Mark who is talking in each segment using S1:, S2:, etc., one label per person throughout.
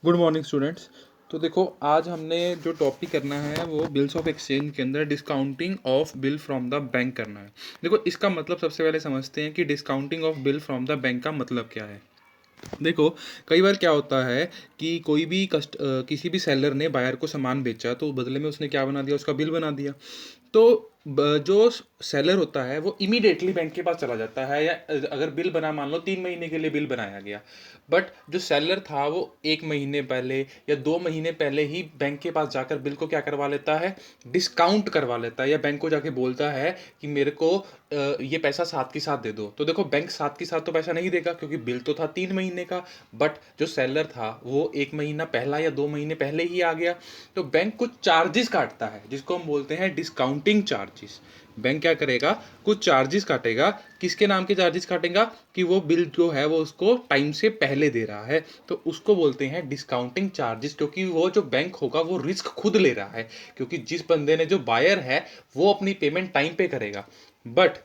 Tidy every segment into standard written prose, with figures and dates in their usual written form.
S1: Good morning students. तो देखो, आज हमने जो टॉपिक करना है वो बिल्स ऑफ एक्सचेंज के अंदर discounting of bill from the bank करना है। देखो, इसका मतलब सबसे पहले समझते हैं कि discounting of bill from the bank का मतलब क्या है। देखो, कई बार क्या होता है कि कोई भी किसी भी सेलर ने बायर को सामान बेचा तो बदले में उसने क्या बना दिया, उसका बिल बना दिया। तो जो सेलर होता है वो इमीडिएटली बैंक के पास चला जाता है, या अगर बिल बना, मान लो 3 महीने के लिए बिल बनाया गया, बट जो सेलर था वो 1 महीने पहले या 2 महीने पहले ही बैंक के पास जाकर बिल को क्या करवा लेता है, डिस्काउंट करवा लेता है, या बैंक को जाके बोलता है कि मेरे को ये पैसा साथ के साथ दे दो। तो देखो, बैंक साथ के साथ तो पैसा नहीं देगा क्योंकि बिल तो था 3 महीने का, बट जो सेलर था वो 1 महीना पहला या 2 महीने पहले ही आ गया। तो बैंक कुछ चार्जेस काटता है जिसको हम बोलते हैं डिस्काउंटिंग चार्जेस। बैंक क्या करेगा, कुछ चार्जेस काटेगा। किसके नाम के चार्जेस काटेगा? कि वो बिल जो है वो उसको टाइम से पहले दे रहा है, तो उसको बोलते हैं डिस्काउंटिंग चार्जेस। क्योंकि वो जो बैंक होगा वो रिस्क खुद ले रहा है, क्योंकि जिस बंदे ने, जो बायर है, वो अपनी पेमेंट टाइम पे करेगा, बट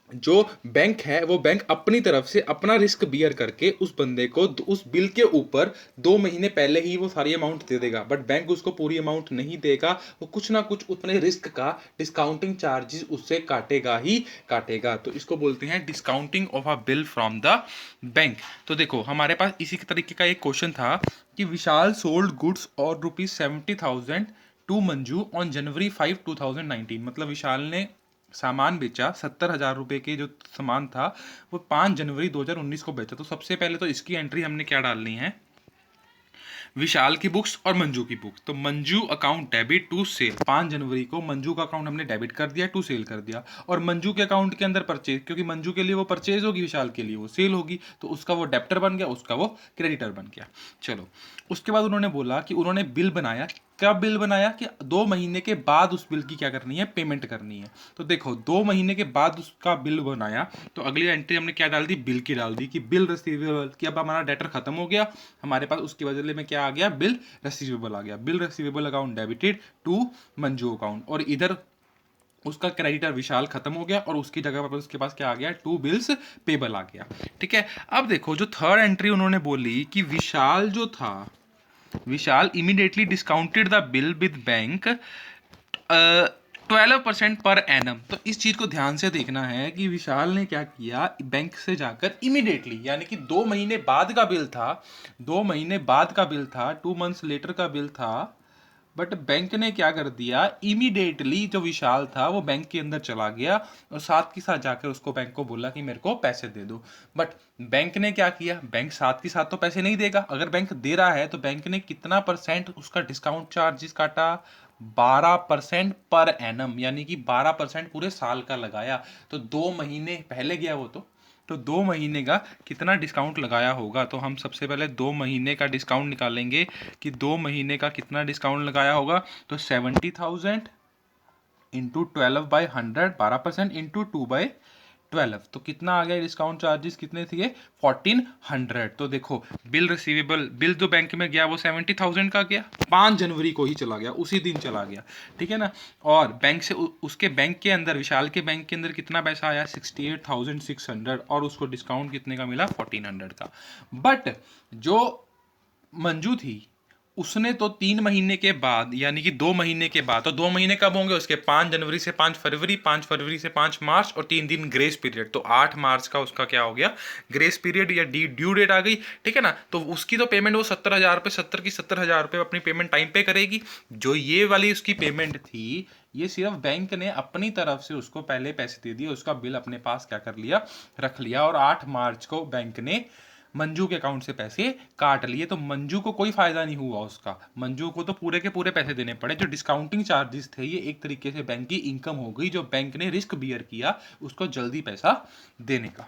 S1: जो बैंक है वो बैंक अपनी तरफ से अपना रिस्क बियर करके उस बंदे को उस बिल के ऊपर 2 महीने पहले ही वो सारी अमाउंट दे देगा। बट बैंक उसको पूरी अमाउंट नहीं देगा, वो कुछ ना कुछ अपने रिस्क का डिस्काउंटिंग चार्जेस उससे काटेगा ही काटेगा। तो इसको बोलते हैं discounting of a bill from the bank. तो देखो, हमारे पास इसी तरीके का एक क्वेश्चन था कि विशाल सोल्ड गुड्स और ₹70,000 टू मंजू ऑन January 5, 2019। मतलब विशाल ने सामान बेचा, 70,000 रुपये के जो सामान था वो 5 जनवरी 2019 को बेचा। तो सबसे पहले तो इसकी एंट्री हमने क्या डालनी है, विशाल की बुक्स और मंजू की बुक्स। तो Manju account debit to sale, 5 जनवरी को मंजू का अकाउंट हमने डेबिट कर दिया, टू सेल कर दिया। और मंजू के अकाउंट के अंदर परचेज, क्योंकि मंजू के लिए वो परचेज होगी, विशाल के लिए वो सेल होगी, तो उसका वो डेप्टर बन गया, उसका वो क्रेडिटर बन गया। चलो, उसके बाद उन्होंने बोला कि उन्होंने बिल बनाया। कब बिल बनाया? कि 2 महीने के बाद उस बिल की क्या करनी है, पेमेंट करनी है। तो देखो, 2 महीने के बाद उसका बिल बनाया, तो अगली एंट्री हमने क्या डाल दी, बिल की डाल दी कि बिल रिसीवेबल, कि अब हमारा डेटर खत्म हो गया हमारे पास, उसके बदले में क्या आ गया, बिल रिसीवेबल आ गया। Bill receivable account debited to Manju account, और इधर उसका क्रेडिटर विशाल खत्म हो गया और उसकी जगह पर उसके पास क्या आ गया, टू बिल्स पेबल आ गया। ठीक है। अब देखो, जो थर्ड एंट्री उन्होंने बोली कि विशाल जो था, Vishal immediately discounted the bill with bank 12% पर एनम। तो इस चीज को ध्यान से देखना है कि विशाल ने क्या किया, बैंक से जाकर इमीडिएटली, यानी कि 2 महीने बाद का बिल था, 2 महीने बाद का बिल था, 2 मंथ्स लेटर का बिल था, बट बैंक ने क्या कर दिया, इमीडिएटली जो विशाल था वो बैंक के अंदर चला गया और साथ के साथ जाकर उसको, बैंक को बोला कि मेरे को पैसे दे दो। बट बैंक ने क्या किया, बैंक साथ के साथ तो पैसे नहीं देगा। अगर बैंक दे रहा है तो बैंक ने कितना परसेंट उसका डिस्काउंट चार्जेस काटा, 12% पर एनम, यानी कि 12% पूरे साल का लगाया। तो 2 महीने पहले गया वो, तो 2 महीने का कितना डिस्काउंट लगाया होगा। तो हम सबसे पहले 2 महीने का डिस्काउंट निकालेंगे कि 2 महीने का कितना डिस्काउंट लगाया होगा। तो 70,000 इंटू 12/100, 12% इंटू 2/12, तो कितना आ गया, डिस्काउंट चार्जेस कितने थे, 1400। तो देखो, बिल रिसीवेबल, बिल जो बैंक में गया वो 70,000 का गया, 5 जनवरी को ही चला गया, उसी दिन चला गया। ठीक है ना। और बैंक से उसके बैंक के अंदर, विशाल के बैंक के अंदर कितना पैसा आया, 68,600, और उसको डिस्काउंट कितने का मिला, 1400 का। बट जो मंजू थी, उसने तो 3 महीने के बाद, यानी कि 2 महीने के बाद, तो 2 महीने कब होंगे उसके, 5 जनवरी से 5 फरवरी, 5 फरवरी से 5 मार्च, और 3 दिन ग्रेस पीरियड, तो 8 मार्च का उसका क्या हो गया, ग्रेस पीरियड या ड्यू डेट आ गई। ठीक है ना। तो उसकी तो पेमेंट वो 70,000 रुपये, 70 की 70,000 रुपये अपनी पेमेंट टाइम पे करेगी। जो ये वाली उसकी पेमेंट थी, ये सिर्फ बैंक ने अपनी तरफ से उसको पहले पैसे दे दिए, उसका बिल अपने पास क्या कर लिया, रख लिया, और 8 मार्च को बैंक ने मंजू के अकाउंट से पैसे काट लिए। तो मंजू को कोई फायदा नहीं हुआ उसका, मंजू को तो पूरे के पूरे पैसे देने पड़े। जो डिस्काउंटिंग चार्जेस थे, ये एक तरीके से बैंक की इनकम हो गई, जो बैंक ने रिस्क बियर किया उसको जल्दी पैसा देने का।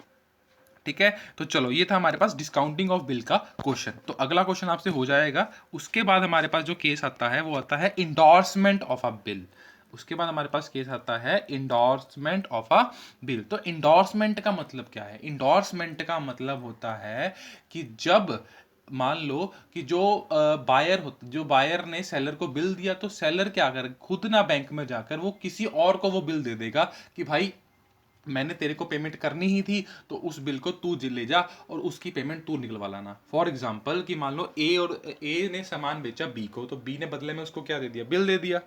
S1: ठीक है। तो चलो, ये था हमारे पास डिस्काउंटिंग ऑफ बिल का क्वेश्चन। तो अगला क्वेश्चन आपसे हो जाएगा। उसके बाद हमारे पास जो केस आता है वो आता है इंडोर्समेंट ऑफ अ बिल। उसके बाद हमारे पास केस आता है इंडोर्समेंट ऑफ अ बिल। तो इंडोर्समेंट का मतलब क्या है, इंडोर्समेंट का मतलब होता है कि जब मान लो कि जो बायर ने सेलर को बिल दिया, तो सेलर क्या करे, खुद ना बैंक में जाकर वो किसी और को वो बिल दे देगा कि भाई मैंने तेरे को पेमेंट करनी ही थी, तो उस बिल को तू ले जा और उसकी पेमेंट तू निकलवा लाना। फॉर एग्जाम्पल कि मान लो ए ने सामान बेचा बी को, तो बी ने बदले में उसको क्या दे दिया, बिल दे दिया।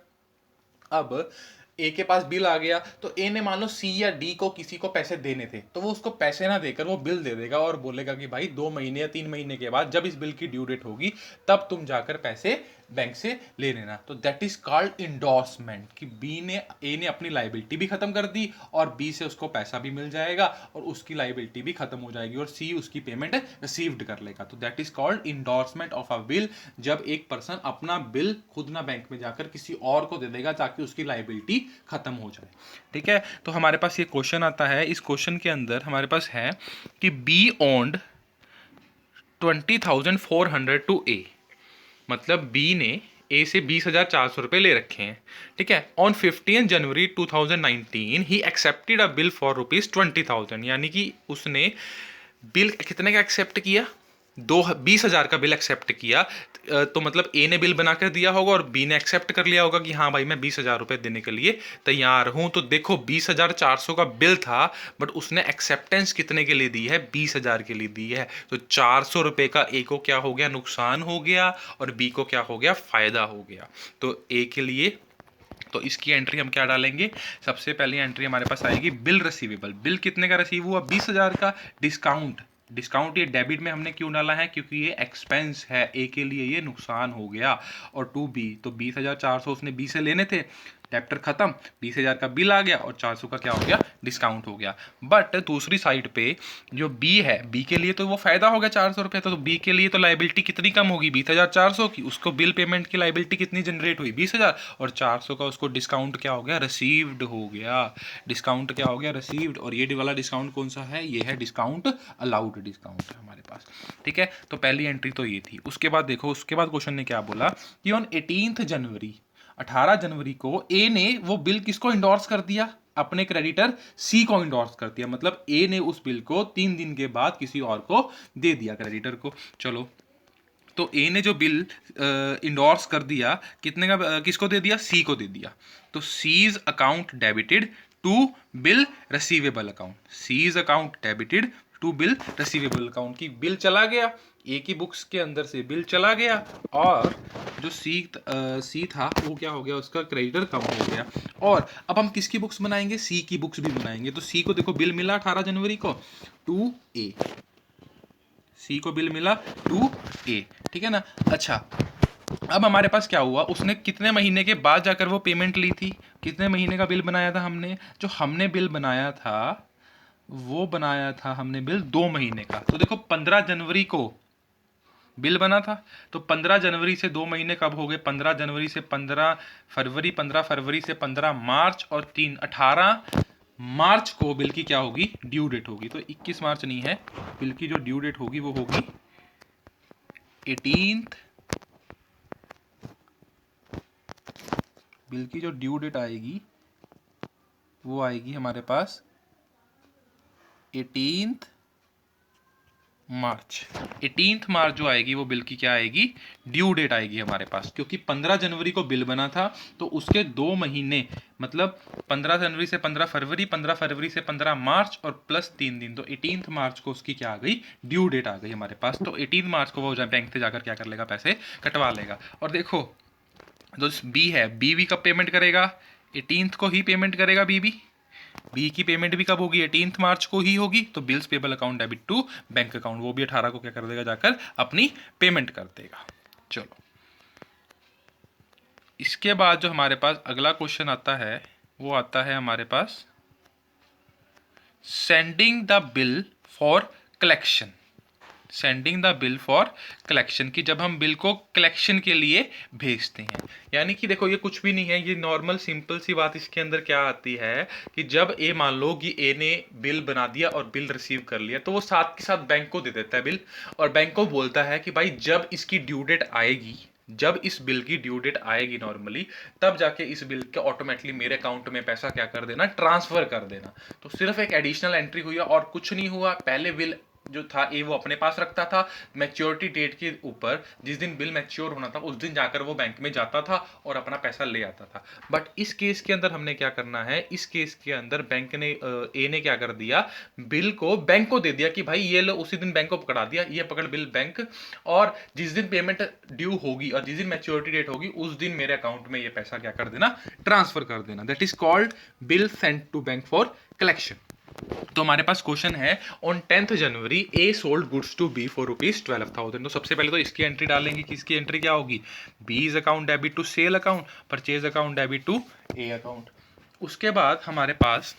S1: अब ए के पास बिल आ गया, तो ए ने मान लो सी या डी को किसी को पैसे देने थे, तो वो उसको पैसे ना देकर वो बिल दे देगा और बोलेगा कि भाई 2 महीने या 3 महीने के बाद जब इस बिल की ड्यू डेट होगी तब तुम जाकर पैसे बैंक से ले लेना। तो दैट इज कॉल्ड इंडोर्समेंट, कि बी ने ए ने अपनी लाइबिलिटी भी खत्म कर दी और बी से उसको पैसा भी मिल जाएगा और उसकी लाइबिलिटी भी खत्म हो जाएगी और सी उसकी पेमेंट रिसीव्ड कर लेगा। तो that is called endorsement of a bill, जब एक पर्सन अपना बिल खुद ना बैंक में जाकर किसी और को दे देगा ताकि उसकी लाइबिलिटी खत्म हो जाए। ठीक है, तो हमारे पास ये क्वेश्चन आता है। इस क्वेश्चन के अंदर हमारे पास है कि बी ओन्ड 20,400 टू ए, मतलब बी ने ए से 20,400 रुपये ले रखे हैं। ठीक है, on 15 January 2019 he accepted a bill for ₹20,000, यानी कि उसने बिल कितने का एक्सेप्ट किया, 20,000 का बिल एक्सेप्ट किया। तो मतलब ए ने बिल बनाकर दिया होगा और बी ने एक्सेप्ट कर लिया होगा कि हाँ भाई मैं 20,000 रुपये देने के लिए तैयार हूँ। तो देखो 20,400 का बिल था, बट उसने एक्सेप्टेंस कितने के लिए दी है, 20,000 के लिए दी है। तो 400 रुपये का ए को क्या हो गया, नुकसान हो गया, और बी को क्या हो गया, फायदा हो गया। तो ए के लिए तो इसकी एंट्री हम क्या डालेंगे, सबसे पहली एंट्री हमारे पास आएगी बिल रिसीवेबल। बिल कितने का रिसीव हुआ, 20,000 का। डिस्काउंट ये डेबिट में हमने क्यों डाला है, क्योंकि ये एक्सपेंस है, ए के लिए ये नुकसान हो गया। और टू बी, तो 20,400 उसने बी से लेने थे, डेप्टर खत्म, 20,000 का बिल आ गया और 400 का क्या हो गया, डिस्काउंट हो गया। बट दूसरी साइड पे जो बी है, बी के लिए तो वो फायदा हो गया 400 रुपये, तो बी के लिए तो लाइबिलिटी कितनी कम होगी, 20,400 की। उसको बिल पेमेंट की लाइबिलिटी कितनी जनरेट हुई, 20,000, और 400 का उसको डिस्काउंट क्या हो गया, रिसीव्ड हो गया। डिस्काउंट क्या हो गया, रिसीव्ड। और ये वाला डिस्काउंट कौन सा है, ये है डिस्काउंट अलाउड डिस्काउंट है हमारे पास। ठीक है, तो पहली एंट्री तो ये थी। उसके बाद देखो, उसके बाद क्वेश्चन ने क्या बोला कि ऑन 18 जनवरी को ए ने वो बिल किसको इंडोर्स कर दिया, अपने क्रेडिटर सी को इंडोर्स कर दिया। मतलब ए ने उस बिल को 3 दिन के बाद किसी और को दे दिया, क्रेडिटर को। चलो, तो ए ने जो बिल इंडोर्स कर दिया, कितने का, किसको दे दिया, सी को दे दिया। तो सीज account debited to bill receivable account, सीज account debited to bill receivable account, की बिल चला गया, ए की बुक्स के अंदर से बिल चला गया, और जो सी था वो क्या हो गया, उसका क्रेडिटर कम हो गया। और अब हम किसकी बुक्स बनाएंगे, सी की बुक्स भी बनाएंगे। तो सी को देखो बिल मिला 18 जनवरी को, टू ए, सी को बिल मिला टू ए, ठीक है ना। अच्छा, अब हमारे पास क्या हुआ, उसने कितने महीने के बाद जाकर वो पेमेंट ली थी, कितने महीने का बिल बनाया था हमने, जो हमने बिल बनाया था वो बनाया था हमने बिल 2 महीने का। तो देखो 15 जनवरी को बिल बना था, तो 15 जनवरी से 2 महीने कब हो गए, 15 जनवरी से 15 फरवरी, 15 फरवरी से 15 मार्च, और 18 मार्च को बिल की क्या होगी, ड्यू डेट होगी। तो 21 मार्च नहीं है, बिल की जो ड्यू डेट होगी वो होगी 18th, बिल की जो ड्यू डेट आएगी वो आएगी हमारे पास 18th मार्च। 18th मार्च जो आएगी वो बिल की क्या आएगी, ड्यू डेट आएगी हमारे पास। क्योंकि 15 जनवरी को बिल बना था, तो उसके 2 महीने, मतलब 15 जनवरी से 15 फरवरी, 15 फरवरी से 15 मार्च, और प्लस 3 दिन, तो 18th मार्च को उसकी क्या आ गई, ड्यू डेट आ गई हमारे पास। तो 18 मार्च को वो बैंक से जाकर क्या कर लेगा, पैसे कटवा लेगा। और देखो जो बी है, बी भी कब पेमेंट करेगा, 18th को ही पेमेंट करेगा। बी की पेमेंट भी कब होगी, 18 मार्च को ही होगी। तो bills payable account debit to bank account, वो भी 18 को क्या कर देगा, जाकर अपनी पेमेंट कर देगा। चलो, इसके बाद जो हमारे पास अगला क्वेश्चन आता है वो आता है हमारे पास sending the bill for collection. Sending the bill for collection, की जब हम बिल को कलेक्शन के लिए भेजते हैं। यानी कि देखो ये कुछ भी नहीं है, ये नॉर्मल सिंपल सी बात इसके अंदर क्या आती है कि जब ए, मान लो कि ए ने बिल बना दिया और बिल रिसीव कर लिया, तो वो साथ के साथ बैंक को दे देता है बिल, और बैंक को बोलता है कि भाई जब इसकी ड्यू डेट आएगी, जब इस बिल की ड्यू डेट आएगी नॉर्मली, तब जाके इस बिल के ऑटोमेटिकली मेरे अकाउंट में पैसा क्या कर देना, ट्रांसफर कर देना। तो सिर्फ एक एडिशनल एंट्री हुई है और कुछ नहीं हुआ। पहले बिल जो था ए वो अपने पास रखता था, मैच्योरिटी डेट के ऊपर जिस दिन बिल मैच्योर होना था उस दिन जाकर वो बैंक में जाता था और अपना पैसा ले आता था। बट इस केस के अंदर हमने क्या करना है, इस केस के अंदर बैंक ने ए ने क्या कर दिया, बिल को बैंक को दे दिया कि भाई ये लो, उसी दिन बैंक को पकड़ा दिया, ये पकड़ बिल बैंक, और जिस दिन पेमेंट ड्यू होगी और जिस दिन मैच्योरिटी डेट होगी उस दिन मेरे अकाउंट में ये पैसा क्या कर देना, ट्रांसफर कर देना। That is called bill sent to bank for collection. तो हमारे पास क्वेश्चन है, on 10th January A sold goods to B for ₹12,000। तो सबसे पहले तो इसकी एंट्री डालेंगे कि इसकी एंट्री क्या होगी, B is account debit to sale account, purchase account debit to A account. उसके बाद हमारे पास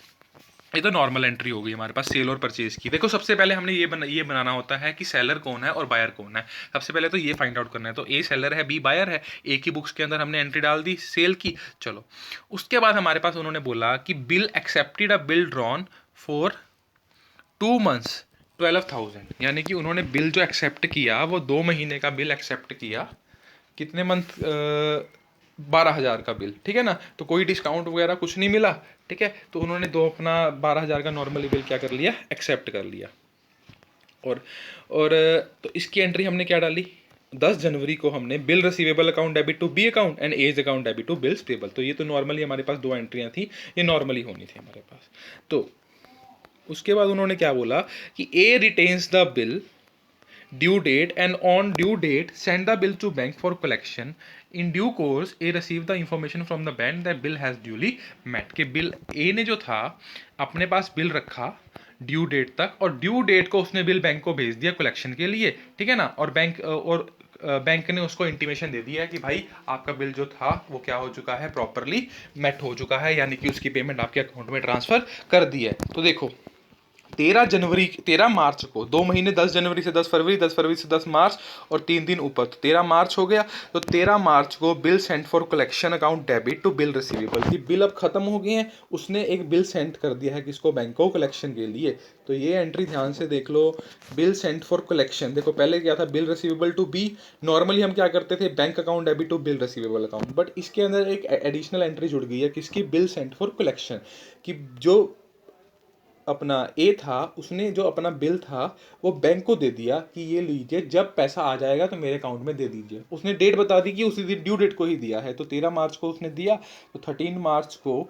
S1: ये तो नॉर्मल एंट्री होगी हमारे पास सेल और परचेज की। देखो सबसे पहले हमने ये बनाना होता है कि सेलर कौन है और बायर कौन है। सबसे पहले तो ये फाइंड आउट करना है। तो ए सेलर है, बी बायर है। ए की बुक्स के अंदर हमने एंट्री डाल दी सेल की। चलो उसके बाद हमारे पास उन्होंने बोला कि bill accepted a bill drawn for 2 months 12,000, यानी कि उन्होंने बिल जो एक्सेप्ट किया वो 2 महीने का बिल एक्सेप्ट किया। कितने मंथ, 12,000 का बिल, ठीक है ना। तो कोई डिस्काउंट वगैरह कुछ नहीं मिला, ठीक है। तो उन्होंने दो अपना 12,000 का नॉर्मली बिल क्या कर लिया, एक्सेप्ट कर लिया। और तो इसकी एंट्री हमने क्या डाली, 10 जनवरी को हमने bill receivable account debit to B account and A's account debit to bills payable. तो ये तो नॉर्मली हमारे पास 2 एंट्रियाँ थी, ये नॉर्मली होनी थी हमारे पास। तो उसके बाद उन्होंने क्या बोला कि A retains the bill due date and on due date send the bill to bank for collection. In due course A receive the information from the bank that bill has duly met। के bill A ने जो था अपने पास bill रखा due date तक, और due date को उसने बिल बैंक को भेज दिया कलेक्शन के लिए, ठीक है ना। और बैंक ने उसको इंटीमेशन दे दिया कि भाई आपका बिल जो था वो क्या हो चुका है, प्रॉपरली मेट हो चुका है, यानी कि उसकी पेमेंट आपके अकाउंट में ट्रांसफर कर दी है। तो देखो 13 मार्च को, 2 महीने 10 जनवरी से 10 फरवरी, 10 फरवरी से 10 मार्च और 3 दिन ऊपर, तो 13 मार्च हो गया। तो 13 मार्च को bill send for collection account debit to bill receivable, की बिल अब खत्म हो गए हैं, उसने एक बिल सेंड कर दिया है किसको, बैंक को, कलेक्शन के लिए। तो ये एंट्री ध्यान से देख लो, बिल सेंड फॉर कलेक्शन। देखो पहले क्या था, bill receivable to B, normally हम क्या करते थे, bank account debit to bill receivable account, but इसके अंदर एक एडिशनल एंट्री जुड़ गई है किसकी, बिल सेंड फॉर कलेक्शन, कि जो अपना ए था उसने जो अपना बिल था वो बैंक को दे दिया कि ये लीजिए, जब पैसा आ जाएगा तो मेरे अकाउंट में दे दीजिए। उसने डेट बता दी कि उसी दिन ड्यू डेट को ही दिया है, तो 13 मार्च को उसने दिया। तो 13 मार्च को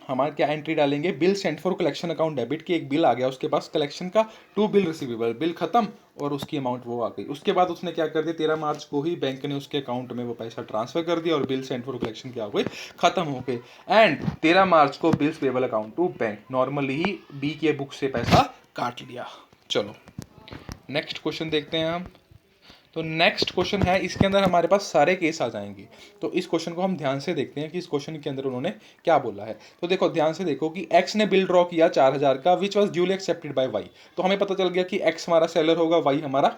S1: हमारे क्या एंट्री डालेंगे, bill sent for collection account debit, की एक बिल आ गया उसके पास कलेक्शन का, टू बिल रिसीवेबल, बिल खत्म और उसकी अमाउंट वो आ गई। उसके बाद उसने क्या कर दिया, 13 मार्च को ही बैंक ने उसके अकाउंट में वो पैसा ट्रांसफर कर दिया और बिल सेंट फॉर कलेक्शन क्या हो गए, खत्म हो गए। एंड 13 मार्च को bills payable account to bank, normally ही बी के बुक से पैसा काट लिया। चलो नेक्स्ट क्वेश्चन देखते हैं हम। तो नेक्स्ट क्वेश्चन है, इसके अंदर हमारे पास सारे केस आ जाएंगे। तो इस क्वेश्चन को हम ध्यान से देखते हैं कि इस क्वेश्चन के अंदर उन्होंने क्या बोला है। तो देखो ध्यान से देखो कि एक्स ने बिल ड्रॉ किया 4,000 का, which was duly accepted by Y. तो हमें पता चल गया कि एक्स हमारा सेलर होगा, वाई हमारा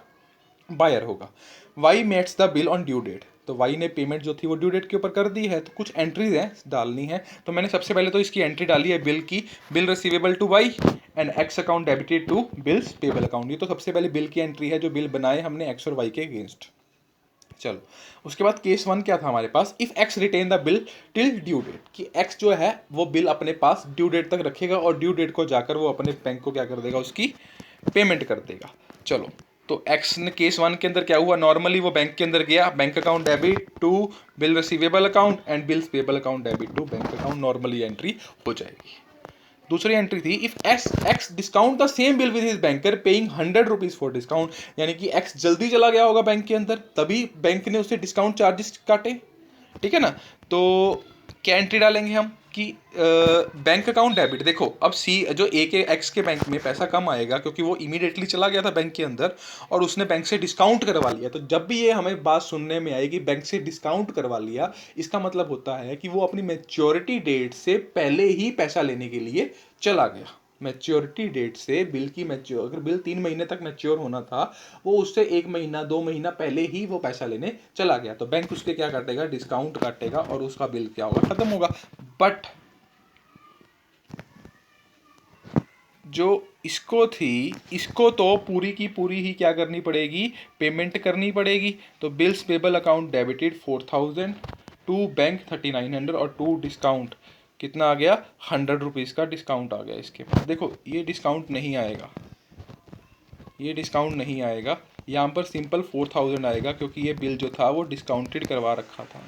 S1: बायर होगा। Y meets the bill on due date, तो वाई ने पेमेंट जो थी वो ड्यू डेट के ऊपर कर दी है। तो कुछ एंट्रीज हैं डालनी है, तो मैंने सबसे पहले तो इसकी एंट्री डाली है बिल की, bill receivable to Y and X account debited to bills payable account. ये तो सबसे पहले बिल की एंट्री है, जो बिल बनाए हमने एक्स और वाई के अगेंस्ट। चलो उसके बाद केस 1 क्या था हमारे पास, if X retain the bill till due date, कि एक्स जो है वो बिल अपने पास ड्यू डेट तक रखेगा और ड्यू डेट को जाकर वो अपने बैंक को क्या कर देगा, उसकी पेमेंट कर देगा। चलो तो एक्स ने केस 1 के अंदर क्या हुआ, नॉर्मली वो बैंक के अंदर गया, bank account debit to bill receivable account and bills payable account debit to bank account, normally entry हो जाएगी। दूसरी एंट्री थी, if X discount the same bill with his banker paying 100 rupees for discount, यानी कि x जल्दी चला गया होगा बैंक के अंदर, तभी बैंक ने उससे डिस्काउंट चार्जेस काटे, ठीक है ना। तो क्या एंट्री डालेंगे हम कि बैंक अकाउंट डेबिट। देखो अब सी जो ए के एक्स के बैंक में पैसा कम आएगा क्योंकि वो इमीडिएटली चला गया था बैंक के अंदर और उसने बैंक से डिस्काउंट करवा लिया। तो जब भी ये हमें बात सुनने में आएगी बैंक से डिस्काउंट करवा लिया, इसका मतलब होता है कि वो अपनी मैच्योरिटी डेट से पहले ही पैसा लेने के लिए चला गया। मैच्योरिटी डेट से बिल की मैच्योर, अगर बिल 3 महीने तक मैच्योर होना था, वो उससे 1 महीना 2 महीना पहले ही वो पैसा लेने चला गया, तो बैंक उसके क्या काटेगा, डिस्काउंट काटेगा और उसका बिल क्या होगा, खत्म होगा। बट जो इसको थी, इसको तो पूरी की पूरी ही क्या करनी पड़ेगी, पेमेंट करनी पड़ेगी। तो bills payable account debited 4,000 to bank 3,900 और टू डिस्काउंट कितना आ गया, 100 रुपीज़ का डिस्काउंट आ गया इसके पास। देखो ये डिस्काउंट नहीं आएगा, ये डिस्काउंट नहीं आएगा, यहाँ पर सिंपल 4000 आएगा क्योंकि ये बिल जो था वो डिस्काउंटेड करवा रखा था।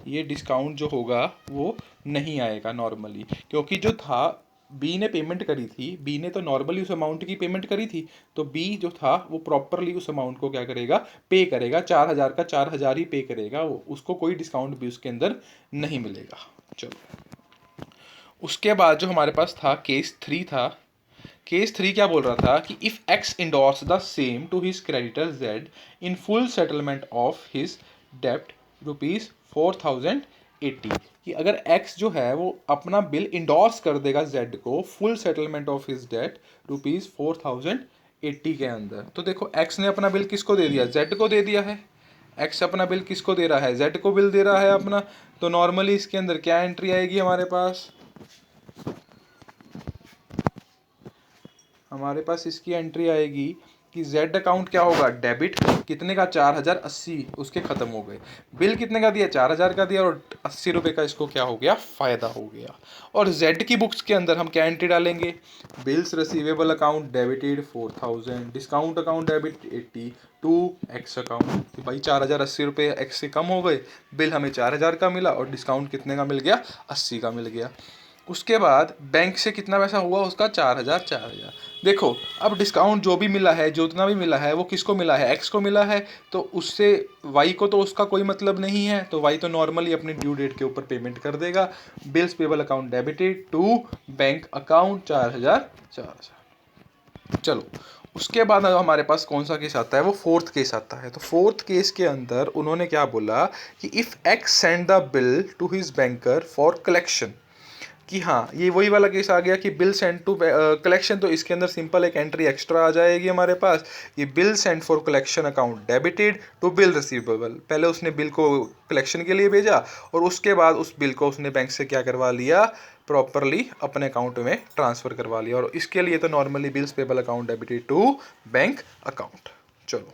S1: ये डिस्काउंट जो होगा वो नहीं आएगा नॉर्मली, क्योंकि जो था बी ने पेमेंट करी थी, बी ने तो नॉर्मली उस अमाउंट की पेमेंट करी थी, तो बी जो था वो प्रॉपरली उस अमाउंट को क्या करेगा, पे करेगा। 4000 का 4000 ही पे करेगा वो, उसको कोई डिस्काउंट भी उसके अंदर नहीं मिलेगा। चलो, उसके बाद जो हमारे पास था केस 3 था। केस 3 क्या बोल रहा था कि if X endorse the same to his creditor Z in full settlement of his डेप्ट ₹4080, कि अगर एक्स जो है वो अपना बिल इंडोर्स कर देगा जेड को full settlement of his debt ₹4080 के अंदर। तो देखो एक्स ने अपना बिल किसको दे दिया, जेड को दे दिया है। एक्स अपना बिल किसको दे रहा है, जेड को बिल दे रहा है अपना। तो नॉर्मली इसके अंदर क्या एंट्री आएगी हमारे पास, हमारे पास इसकी एंट्री आएगी कि जेड अकाउंट क्या होगा, डेबिट कितने का, 4080, उसके खत्म हो गए। बिल कितने का दिया, 4000 का दिया, और 80 रुपये का इसको क्या हो गया, फायदा हो गया। और जेड की बुक्स के अंदर हम क्या एंट्री डालेंगे, bills receivable account debited 4000, discount account debit 80 to X account, कि भाई 4080 रुपये एक्स से कम हो गए, बिल हमें 4000 का मिला और डिस्काउंट कितने का मिल गया, 80 का मिल गया। उसके बाद बैंक से कितना पैसा हुआ उसका, 4000। देखो अब डिस्काउंट जो भी मिला है, जो उतना भी मिला है, वो किसको मिला है, एक्स को मिला है। तो उससे वाई को तो उसका कोई मतलब नहीं है, तो वाई तो नॉर्मली अपने ड्यू डेट के ऊपर पेमेंट कर देगा। Bills payable account debited to bank account 4000। चलो, उसके बाद हमारे पास कौन सा केस आता है, वो फोर्थ केस आता है। तो फोर्थ केस के अंदर उन्होंने क्या बोला कि if X send the bill to his banker for collection, कि हाँ ये वही वाला केस आ गया कि बिल सेंड टू कलेक्शन। तो इसके अंदर सिंपल एक एंट्री एक्स्ट्रा आ जाएगी हमारे पास, ये bill send for collection account debited to bill receivable. पहले उसने बिल को कलेक्शन के लिए भेजा और उसके बाद उस बिल को उसने बैंक से क्या करवा लिया, प्रॉपरली अपने अकाउंट में ट्रांसफ़र करवा लिया। और इसके लिए तो normally bills payable account debited to bank account. चलो,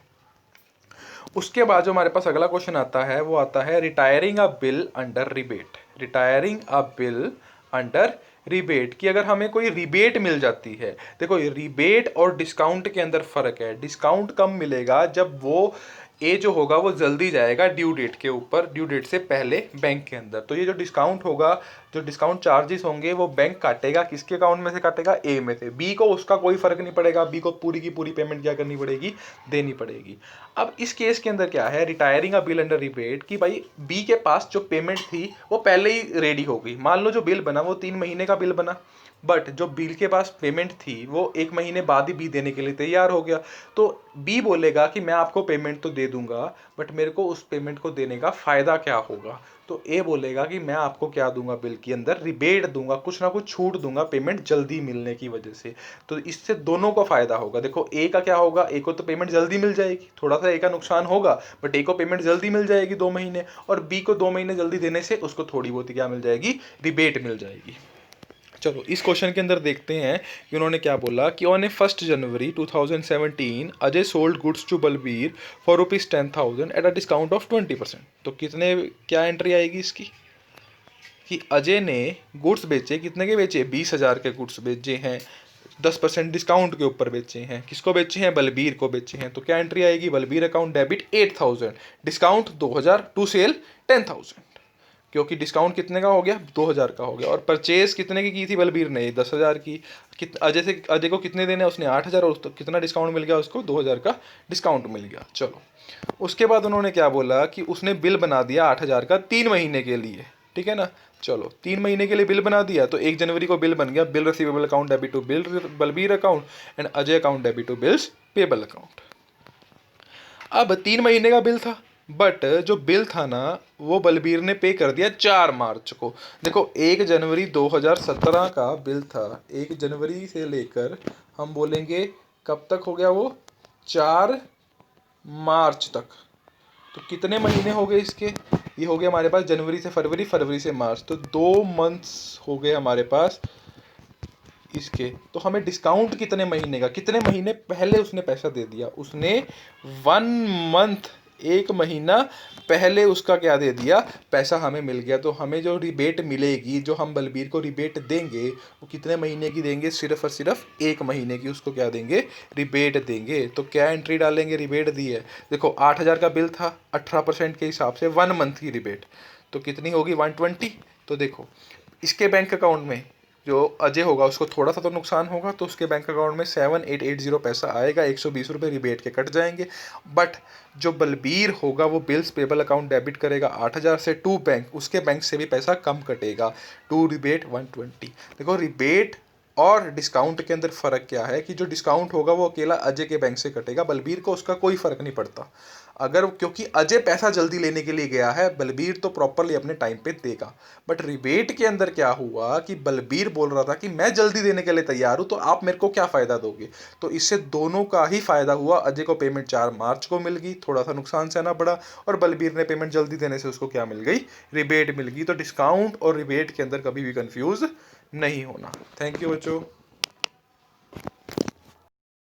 S1: उसके बाद जो हमारे पास अगला क्वेश्चन आता है वो आता है रिटायरिंग अ बिल अंडर रिबेट। रिटायरिंग अ बिल अंडर रिबेट, कि अगर हमें कोई रिबेट मिल जाती है। देखो रिबेट और डिस्काउंट के अंदर फ़र्क है। डिस्काउंट कम मिलेगा जब वो ए जो होगा वो जल्दी जाएगा ड्यू डेट के ऊपर, ड्यू डेट से पहले बैंक के अंदर। तो ये जो डिस्काउंट होगा, जो डिस्काउंट चार्जेस होंगे, वो बैंक काटेगा, किसके अकाउंट में से काटेगा, ए में से। बी को उसका कोई फर्क नहीं पड़ेगा, बी को पूरी की पूरी पेमेंट क्या करनी पड़ेगी, देनी पड़ेगी। अब इस केस के अंदर क्या है, रिटायरिंग अ बिल अंडर रिबेट, कि भाई बी के पास जो पेमेंट थी वो पहले ही रेडी हो गई। मान लो जो बिल बना वो 3 महीने का बिल बना, बट जो बिल के पास पेमेंट थी वो 1 महीने बाद ही बी देने के लिए तैयार हो गया। तो बी बोलेगा कि मैं आपको पेमेंट तो दे दूंगा, बट मेरे को उस पेमेंट को देने का फ़ायदा क्या होगा। तो ए बोलेगा कि मैं आपको क्या दूंगा, बिल के अंदर रिबेट दूंगा, कुछ ना कुछ छूट दूंगा पेमेंट जल्दी मिलने की वजह से। तो इससे दोनों को फ़ायदा होगा। देखो ए का क्या होगा, ए को तो पेमेंट जल्दी मिल जाएगी, थोड़ा सा ए का नुकसान होगा, बट ए को पेमेंट जल्दी मिल जाएगी 2 महीने, और बी को 2 महीने जल्दी देने से उसको थोड़ी बहुत क्या मिल जाएगी, रिबेट मिल जाएगी। चलो, इस क्वेश्चन के अंदर देखते हैं कि उन्होंने क्या बोला कि on A 1 January 2017 Ajay sold goods to Balbir for ₹10,000 at a discount of 20%। तो कितने, क्या एंट्री आएगी इसकी, कि अजय ने गुड्स बेचे, कितने के बेचे, 20,000 के गुड्स बेचे हैं, 10% डिस्काउंट के ऊपर बेचे हैं। किसको बेचे हैं, बलबीर को बेचे हैं। तो क्या एंट्री आएगी, Balbir account debit 8000, discount 2000 to sale 10,000, क्योंकि डिस्काउंट कितने का हो गया, 2000 का हो गया। और परचेज कितने की थी बलबीर ने, 10,000 की। अजय को कितने देने, उसने 8,000, और कितना डिस्काउंट मिल गया उसको, 2000 का डिस्काउंट मिल गया। चलो, उसके बाद उन्होंने क्या बोला कि उसने बिल बना दिया 8,000 का 3 महीने के लिए, ठीक है ना। चलो, 3 महीने के लिए बिल बना दिया, तो 1 जनवरी को बिल बन गया, bill receivable account debit to bill Balbir account and Ajay account debit to bills payable account. अब 3 महीने का बिल था, बट जो बिल था ना वो बलबीर ने पे कर दिया 4 मार्च को। देखो 1 जनवरी 2017 का बिल था, 1 जनवरी से लेकर हम बोलेंगे कब तक हो गया वो, 4 मार्च तक। तो कितने महीने हो गए इसके, ये हो गया हमारे पास जनवरी से फरवरी, फरवरी से मार्च, तो 2 मंथ्स हो गए हमारे पास इसके। तो हमें डिस्काउंट कितने महीने का, कितने महीने पहले उसने पैसा दे दिया, उसने 1 मंथ 1 महीना पहले उसका क्या दे दिया, पैसा हमें मिल गया। तो हमें जो रिबेट मिलेगी, जो हम बलबीर को रिबेट देंगे, वो कितने महीने की देंगे, सिर्फ और सिर्फ 1 महीने की उसको क्या देंगे, रिबेट देंगे। तो क्या एंट्री डालेंगे, रिबेट दी है, देखो 8,000 का बिल था, 18% के हिसाब से 1 मंथ की रिबेट, तो कितनी होगी 120। तो देखो इसके बैंक अकाउंट में जो अजय होगा उसको थोड़ा सा तो नुकसान होगा, तो उसके बैंक अकाउंट में 7880 पैसा आएगा, 120 रुपये रिबेट के कट जाएंगे। बट जो बलबीर होगा वो बिल्स पेबल अकाउंट डेबिट करेगा 8,000 से टू बैंक, उसके बैंक से भी पैसा कम कटेगा, टू रिबेट 120। देखो रिबेट और डिस्काउंट के अंदर फ़र्क क्या है कि जो डिस्काउंट होगा वो अकेला अजय के बैंक से कटेगा, बलबीर को उसका कोई फ़र्क नहीं पड़ता। अगर क्योंकि अजय पैसा जल्दी लेने के लिए गया है, बलबीर तो प्रॉपरली अपने टाइम पे देगा। बट रिबेट के अंदर क्या हुआ कि बलबीर बोल रहा था कि मैं जल्दी देने के लिए तैयार हूँ, तो आप मेरे को क्या फ़ायदा दोगे। तो इससे दोनों का ही फ़ायदा हुआ। अजय को पेमेंट 4 मार्च को मिल गई, थोड़ा सा नुकसान सहना पड़ा, और बलबीर ने पेमेंट जल्दी देने से उसको क्या मिल गई, रिबेट मिल गई। तो डिस्काउंट और रिबेट के अंदर कभी भी कंफ्यूज नहीं होना। थैंक यू बच्चों।